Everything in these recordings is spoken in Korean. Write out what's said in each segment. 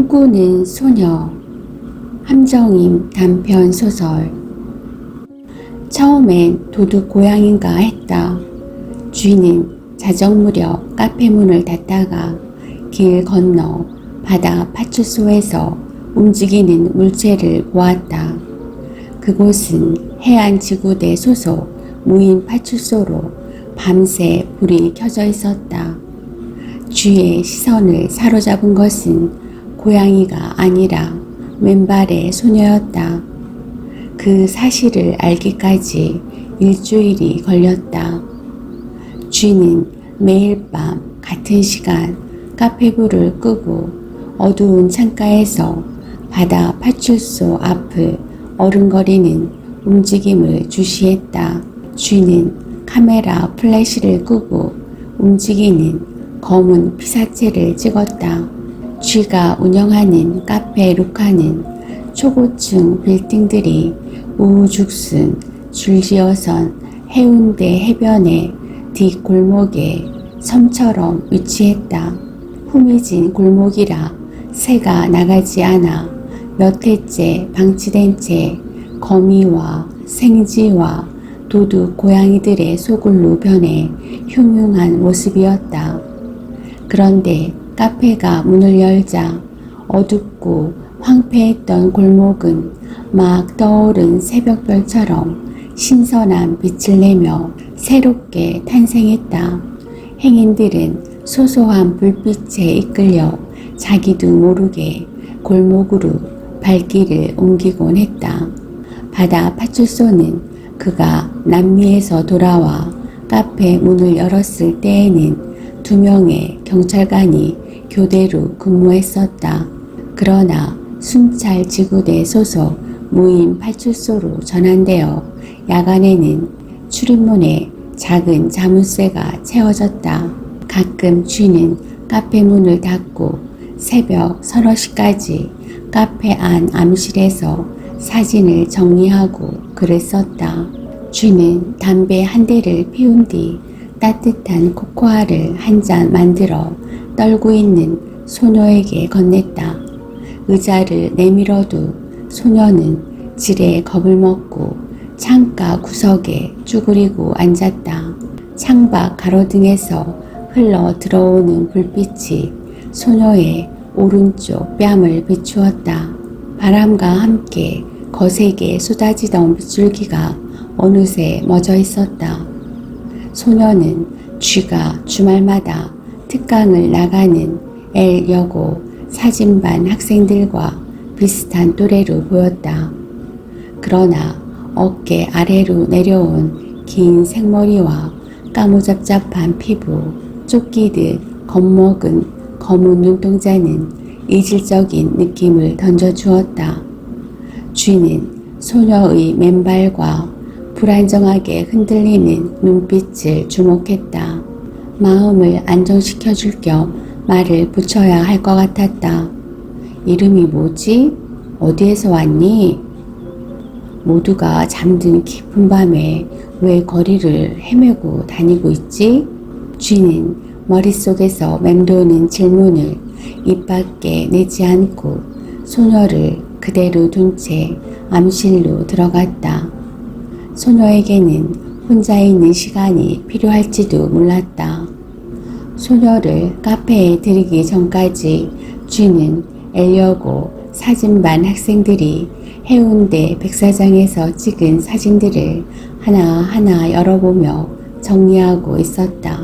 꿈꾸는 소녀. 함정임 단편 소설. 처음엔 도둑 고양인가 했다. 쥐는 자정 무렵 카페 문을 닫다가 길 건너 바다 파출소에서 움직이는 물체를 보았다. 그곳은 해안지구대 소속 무인 파출소로 밤새 불이 켜져 있었다. 쥐의 시선을 사로잡은 것은 고양이가 아니라 맨발의 소녀였다. 그 사실을 알기까지 일주일이 걸렸다. 쥐는 매일 밤 같은 시간 카페불을 끄고 어두운 창가에서 바다 파출소 앞을 어른거리는 움직임을 주시했다. 쥐는 카메라 플래시를 끄고 움직이는 검은 피사체를 찍었다. 쥐가 운영하는 카페 루카는 초고층 빌딩들이 우후죽순 줄지어선 해운대 해변의 뒷골목에 섬처럼 위치했다. 후미진 골목이라 새가 나가지 않아 몇 해째 방치된 채 거미와 생쥐와 도둑 고양이들의 소굴로 변해 흉흉한 모습이었다. 그런데 카페가 문을 열자 어둡고 황폐했던 골목은 막 떠오른 새벽별처럼 신선한 빛을 내며 새롭게 탄생했다. 행인들은 소소한 불빛에 이끌려 자기도 모르게 골목으로 발길을 옮기곤 했다. 바다 파출소는 그가 남미에서 돌아와 카페 문을 열었을 때에는 2명의 경찰관이 교대로 근무했었다. 그러나 순찰 지구대 소속 무인 파출소로 전환되어 야간에는 출입문에 작은 자물쇠가 채워졌다. 가끔 쥐는 카페 문을 닫고 새벽 서너 시까지 카페 안 암실에서 사진을 정리하고 글을 썼다. 쥐는 담배 한 대를 피운 뒤 따뜻한 코코아를 한 잔 만들어 떨고 있는 소녀에게 건넸다. 의자를 내밀어도 소녀는 지레 겁을 먹고 창가 구석에 쭈그리고 앉았다. 창밖 가로등에서 흘러 들어오는 불빛이 소녀의 오른쪽 뺨을 비추었다. 바람과 함께 거세게 쏟아지던 빗줄기가 어느새 멎어 있었다. 소녀는 쥐가 주말마다 특강을 나가는 L여고 사진반 학생들과 비슷한 또래로 보였다. 그러나 어깨 아래로 내려온 긴 생머리와 까무잡잡한 피부, 쫓기듯 겁먹은 검은 눈동자는 이질적인 느낌을 던져주었다. 쥐는 소녀의 맨발과 불안정하게 흔들리는 눈빛을 주목했다. 마음을 안정시켜줄 겸 말을 붙여야 할 것 같았다. 이름이 뭐지? 어디에서 왔니? 모두가 잠든 깊은 밤에 왜 거리를 헤매고 다니고 있지? 쥐는 머릿속에서 맴도는 질문을 입 밖에 내지 않고 소녀를 그대로 둔 채 암실로 들어갔다. 소녀에게는 혼자 있는 시간이 필요할지도 몰랐다. 소녀를 카페에 들이기 전까지 쥐는 L여고 사진반 학생들이 해운대 백사장에서 찍은 사진들을 하나하나 열어보며 정리하고 있었다.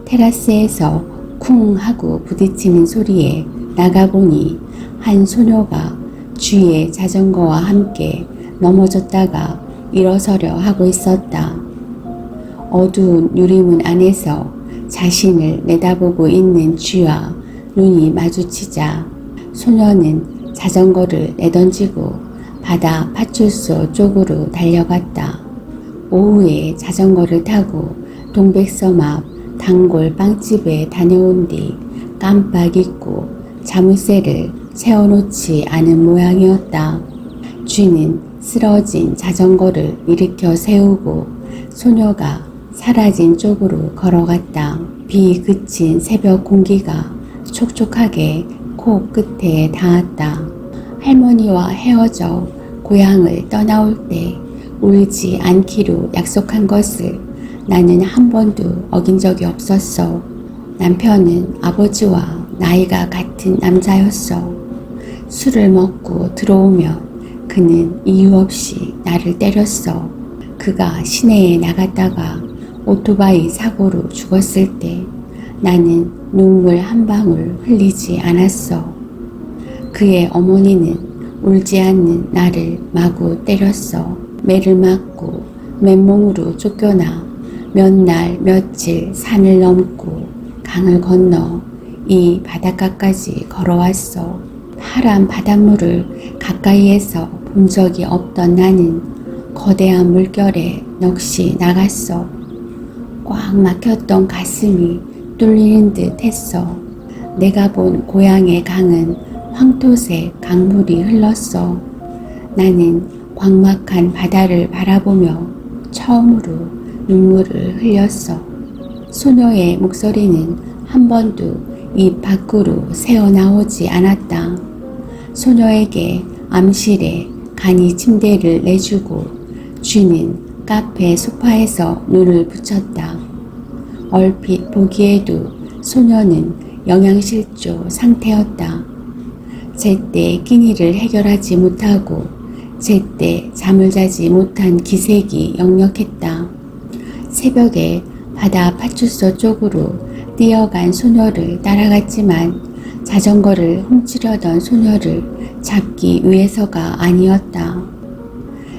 테라스에서 쿵 하고 부딪히는 소리에 나가보니 한 소녀가 쥐의 자전거와 함께 넘어졌다가 일어서려 하고 있었다. 어두운 유리문 안에서 자신을 내다보고 있는 쥐와 눈이 마주치자 소녀는 자전거를 내던지고 바다 파출소 쪽으로 달려갔다. 오후에 자전거를 타고 동백섬 앞 단골 빵집에 다녀온 뒤 깜빡 잊고 자물쇠를 채워놓지 않은 모양이었다. 쥐는 쓰러진 자전거를 일으켜 세우고 소녀가 사라진 쪽으로 걸어갔다. 비 그친 새벽 공기가 촉촉하게 코 끝에 닿았다. 할머니와 헤어져 고향을 떠나올 때 울지 않기로 약속한 것을 나는 한 번도 어긴 적이 없었어. 남편은 아버지와 나이가 같은 남자였어. 술을 먹고 들어오면 그는 이유 없이 나를 때렸어. 그가 시내에 나갔다가 오토바이 사고로 죽었을 때 나는 눈물 한 방울 흘리지 않았어. 그의 어머니는 울지 않는 나를 마구 때렸어. 매를 맞고 맨몸으로 쫓겨나 몇 날 며칠 산을 넘고 강을 건너 이 바닷가까지 걸어왔어. 파란 바닷물을 가까이에서 본 적이 없던 나는 거대한 물결에 넋이 나갔어. 꽉 막혔던 가슴이 뚫리는 듯 했어. 내가 본 고향의 강은 황토색 강물이 흘렀어. 나는 광막한 바다를 바라보며 처음으로 눈물을 흘렸어. 소녀의 목소리는 한 번도 입 밖으로 새어나오지 않았다. 소녀에게 암실에 간이 침대를 내주고 쥐는 카페 소파에서 눈을 붙였다. 얼핏 보기에도 소녀는 영양실조 상태였다. 제때 끼니를 해결하지 못하고 제때 잠을 자지 못한 기색이 역력했다. 새벽에 바다 파출소 쪽으로 뛰어간 소녀를 따라갔지만 자전거를 훔치려던 소녀를 잡기 위해서가 아니었다.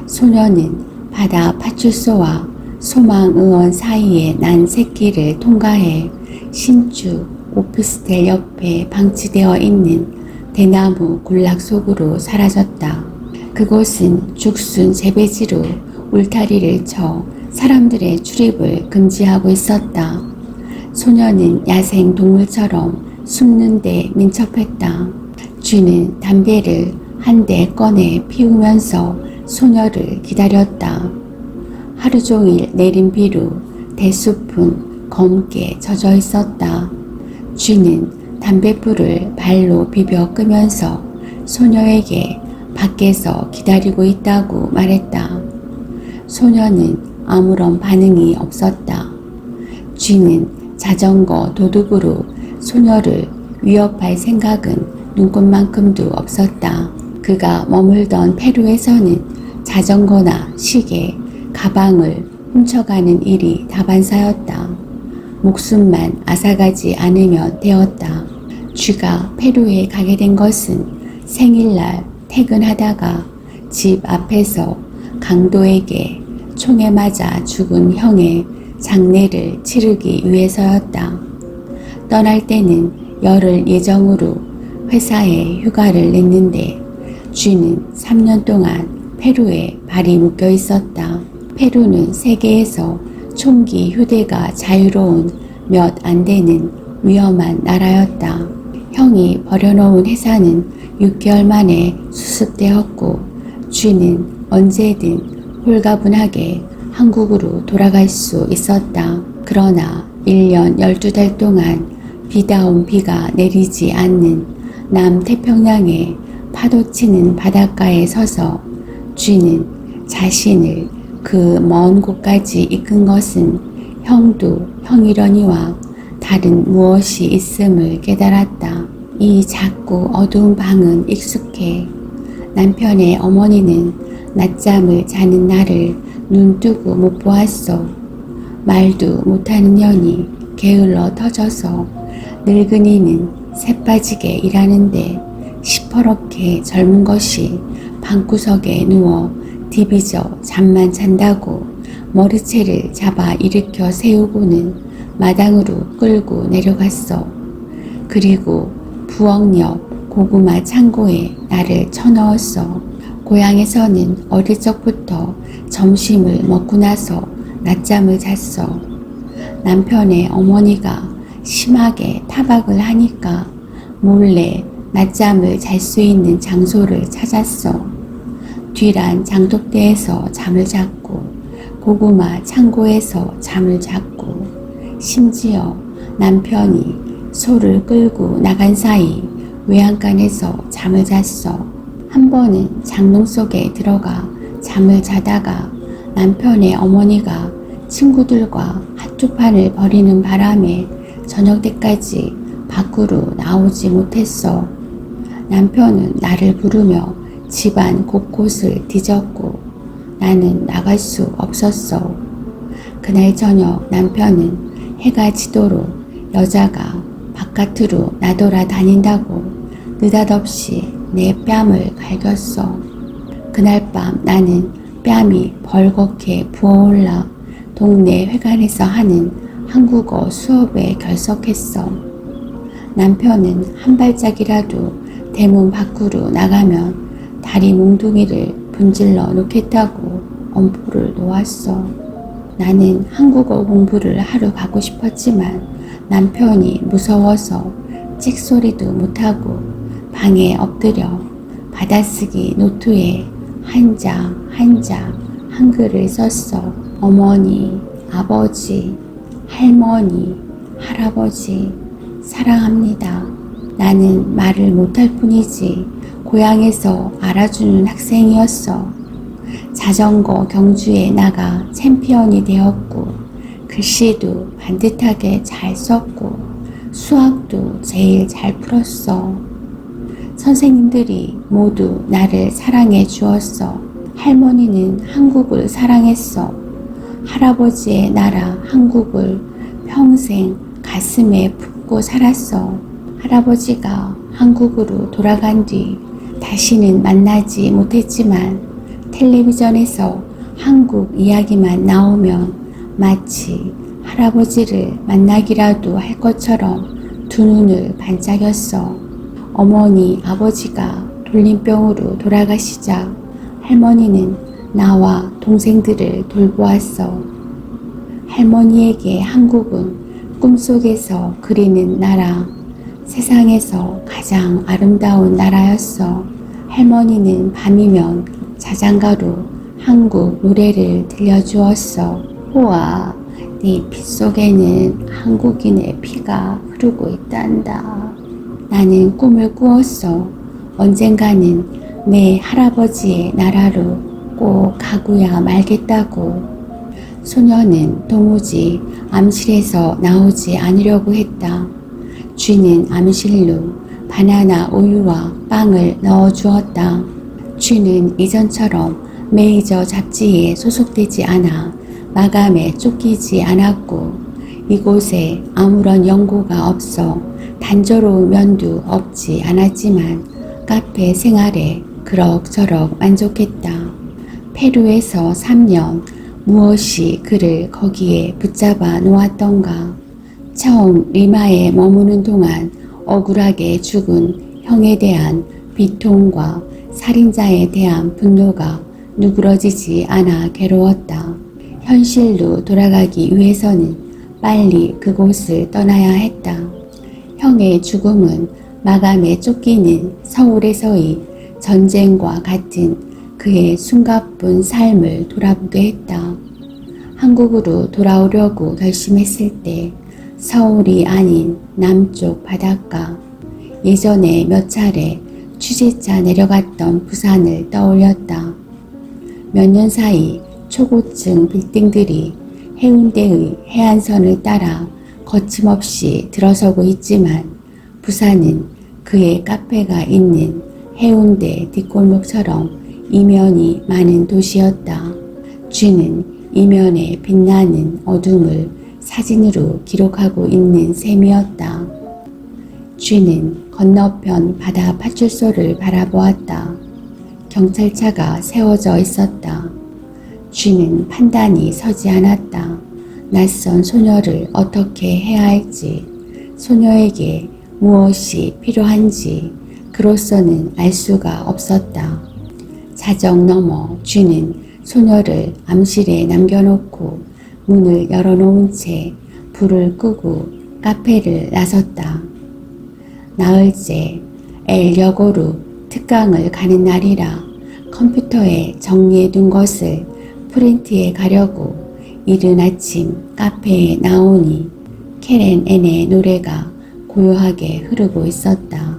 소녀는 바다 파출소와 소망의원 사이에 난 새길을 통과해 신축 오피스텔 옆에 방치되어 있는 대나무 군락 속으로 사라졌다. 그곳은 죽순 재배지로 울타리를 쳐 사람들의 출입을 금지하고 있었다. 소녀는 야생 동물처럼 숨는 데 민첩했다. 쥐는 담배를 한 대 꺼내 피우면서 소녀를 기다렸다. 하루 종일 내린 비로 대숲은 검게 젖어 있었다. 쥐는 담뱃불을 발로 비벼 끄면서 소녀에게 밖에서 기다리고 있다고 말했다. 소녀는 아무런 반응이 없었다. 쥐는 자전거 도둑으로 소녀를 위협할 생각은 눈꽃만큼도 없었다. 그가 머물던 페루에서는 자전거나 시계, 가방을 훔쳐가는 일이 다반사였다. 목숨만 앗아가지 않으면 되었다. 쥐가 페루에 가게 된 것은 생일날 퇴근하다가 집 앞에서 강도에게 총에 맞아 죽은 형의 장례를 치르기 위해서였다. 떠날 때는 열흘 예정으로 회사에 휴가를 냈는데 쥐는 3년 동안 페루에 발이 묶여 있었다. 페루는 세계에서 총기 휴대가 자유로운 몇 안 되는 위험한 나라였다. 형이 버려놓은 회사는 6개월 만에 수습되었고 쥐는 언제든 홀가분하게 한국으로 돌아갈 수 있었다. 그러나 1년 12달 동안 비다운 비가 내리지 않는 남태평양의 파도치는 바닷가에 서서 쥐는 자신을 그 먼 곳까지 이끈 것은 형도 형이려니와 다른 무엇이 있음을 깨달았다. 이 작고 어두운 방은 익숙해. 남편의 어머니는 낮잠을 자는 나를 눈뜨고 못 보았어. 말도 못하는 년이 게을러 터져서 늙은이는 새빠지게 일하는데 시퍼렇게 젊은 것이 방구석에 누워 디비져 잠만 잔다고 머리채를 잡아 일으켜 세우고는 마당으로 끌고 내려갔어. 그리고 부엌 옆 고구마 창고에 나를 쳐넣었어. 고향에서는 어릴 적부터 점심을 먹고 나서 낮잠을 잤어. 남편의 어머니가 심하게 타박을 하니까 몰래 낮잠을 잘 수 있는 장소를 찾았어. 뒤란 장독대에서 잠을 잤고 고구마 창고에서 잠을 잤고 심지어 남편이 소를 끌고 나간 사이 외양간에서 잠을 잤어. 한 번은 장롱 속에 들어가 잠을 자다가 남편의 어머니가 친구들과 핫초판을 벌이는 바람에 저녁 때까지 밖으로 나오지 못했어. 남편은 나를 부르며 집안 곳곳을 뒤졌고 나는 나갈 수 없었어. 그날 저녁 남편은 해가 지도록 여자가 바깥으로 나돌아 다닌다고 느닷없이 내 뺨을 갈겼어. 그날 밤 나는 뺨이 벌겋게 부어올라 동네 회관에서 하는 한국어 수업에 결석했어. 남편은 한 발짝이라도 대문 밖으로 나가면 다리 몽둥이를 분질러 놓겠다고 엄포를 놓았어. 나는 한국어 공부를 하러 가고 싶었지만 남편이 무서워서 찍소리도 못하고 방에 엎드려 받아쓰기 노트에 한 장 한 장 한글을 썼어. 어머니, 아버지, 할머니, 할아버지, 사랑합니다. 나는 말을 못할 뿐이지 고향에서 알아주는 학생이었어. 자전거 경주에 나가 챔피언이 되었고 글씨도 반듯하게 잘 썼고 수학도 제일 잘 풀었어. 선생님들이 모두 나를 사랑해 주었어. 할머니는 한국을 사랑했어. 할아버지의 나라 한국을 평생 가슴에 품고 살았어. 할아버지가 한국으로 돌아간 뒤 다시는 만나지 못했지만 텔레비전에서 한국 이야기만 나오면 마치 할아버지를 만나기라도 할 것처럼 두 눈을 반짝였어. 어머니, 아버지가 돌림병으로 돌아가시자 할머니는 나와 동생들을 돌보았어. 할머니에게 한국은 꿈속에서 그리는 나라, 세상에서 가장 아름다운 나라였어. 할머니는 밤이면 자장가로 한국 노래를 들려주었어. 호아, 네 피 속에는 한국인의 피가 흐르고 있단다. 나는 꿈을 꾸었어. 언젠가는 내 할아버지의 나라로 꼭 가고야 말겠다고. 소녀는 도무지 암실에서 나오지 않으려고 했다. 쥐는 암실로 바나나 우유와 빵을 넣어주었다. 쥐는 이전처럼 메이저 잡지에 소속되지 않아 마감에 쫓기지 않았고 이곳에 아무런 연고가 없어 단조로운 면도 없지 않았지만 카페 생활에 그럭저럭 만족했다. 페루에서 3년 무엇이 그를 거기에 붙잡아 놓았던가. 처음 리마에 머무는 동안 억울하게 죽은 형에 대한 비통과 살인자에 대한 분노가 누그러지지 않아 괴로웠다. 현실로 돌아가기 위해서는 빨리 그곳을 떠나야 했다. 형의 죽음은 마감에 쫓기는 서울에서의 전쟁과 같은 그의 숨가쁜 삶을 돌아보게 했다. 한국으로 돌아오려고 결심했을 때 서울이 아닌 남쪽 바닷가, 예전에 몇 차례 취재차 내려갔던 부산을 떠올렸다. 몇 년 사이 초고층 빌딩들이 해운대의 해안선을 따라 거침없이 들어서고 있지만 부산은 그의 카페가 있는 해운대 뒷골목처럼 이면이 많은 도시였다. 쥐는 이면에 빛나는 어둠을 사진으로 기록하고 있는 셈이었다. 쥐는 건너편 바다 파출소를 바라보았다. 경찰차가 세워져 있었다. 쥐는 판단이 서지 않았다. 낯선 소녀를 어떻게 해야 할지, 소녀에게 무엇이 필요한지 그로서는 알 수가 없었다. 자정 넘어 쥐는 소녀를 암실에 남겨놓고 문을 열어놓은 채 불을 끄고 카페를 나섰다. 나흘째 L역으로 특강을 가는 날이라 컴퓨터에 정리해둔 것을 프린트해 가려고 이른 아침 카페에 나오니 캐렌 앤의 노래가 고요하게 흐르고 있었다.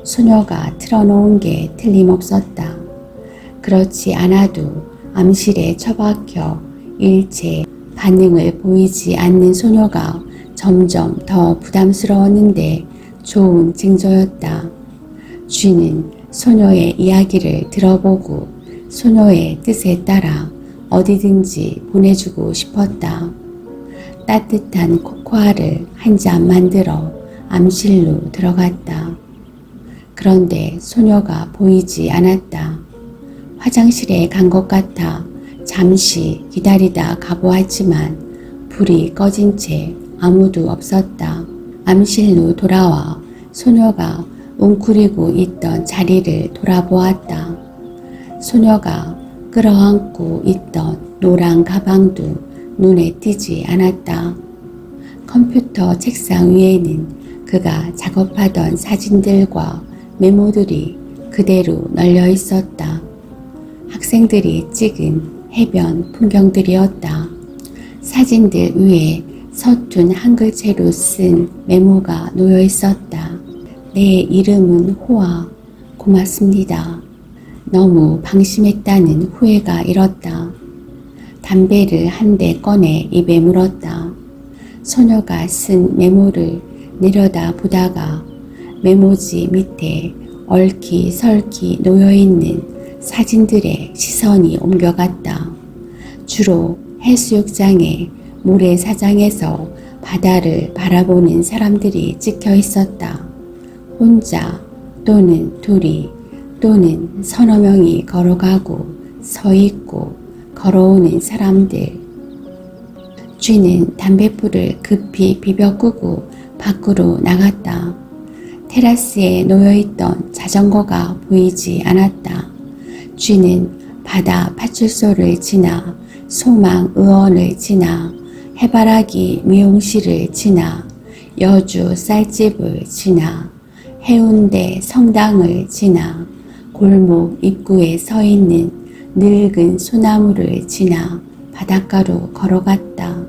소녀가 틀어놓은 게 틀림없었다. 그렇지 않아도 암실에 처박혀 일체 반응을 보이지 않는 소녀가 점점 더 부담스러웠는데 좋은 징조였다. 쥐는 소녀의 이야기를 들어보고 소녀의 뜻에 따라 어디든지 보내주고 싶었다. 따뜻한 코코아를 한 잔 만들어 암실로 들어갔다. 그런데 소녀가 보이지 않았다. 화장실에 간 것 같아 잠시 기다리다 가보았지만 불이 꺼진 채 아무도 없었다. 암실로 돌아와 소녀가 웅크리고 있던 자리를 돌아보았다. 소녀가 끌어안고 있던 노란 가방도 눈에 띄지 않았다. 컴퓨터 책상 위에는 그가 작업하던 사진들과 메모들이 그대로 널려 있었다. 학생들이 찍은 해변 풍경들이었다. 사진들 위에 서툰 한글체로 쓴 메모가 놓여 있었다. 내 이름은 호아. 고맙습니다. 너무 방심했다는 후회가 일었다. 담배를 한 대 꺼내 입에 물었다. 소녀가 쓴 메모를 내려다 보다가 메모지 밑에 얽히설키 놓여있는 사진들의 시선이 옮겨갔다. 주로 해수욕장의 모래사장에서 바다를 바라보는 사람들이 찍혀 있었다. 혼자 또는 둘이 또는 서너 명이 걸어가고 서 있고 걸어오는 사람들. 쥐는 담뱃불을 급히 비벼 끄고 밖으로 나갔다. 테라스에 놓여있던 자전거가 보이지 않았다. 쥐는 바다 파출소를 지나 소망의원을 지나 해바라기 미용실을 지나 여주 쌀집을 지나 해운대 성당을 지나 골목 입구에 서 있는 늙은 소나무를 지나 바닷가로 걸어갔다.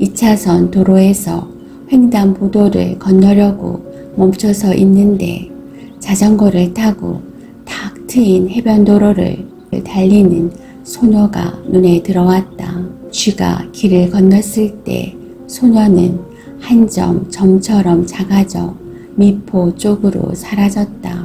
2차선 도로에서 횡단보도를 건너려고 멈춰서 있는데 자전거를 타고 탁 트인 해변도로를 달리는 소녀가 눈에 들어왔다. 쥐가 길을 건넜을 때 소녀는 한 점 점처럼 작아져 미포 쪽으로 사라졌다.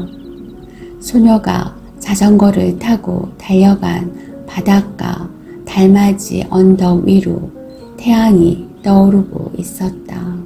소녀가 자전거를 타고 달려간 바닷가 달맞이 언덕 위로 태양이 떠오르고 있었다.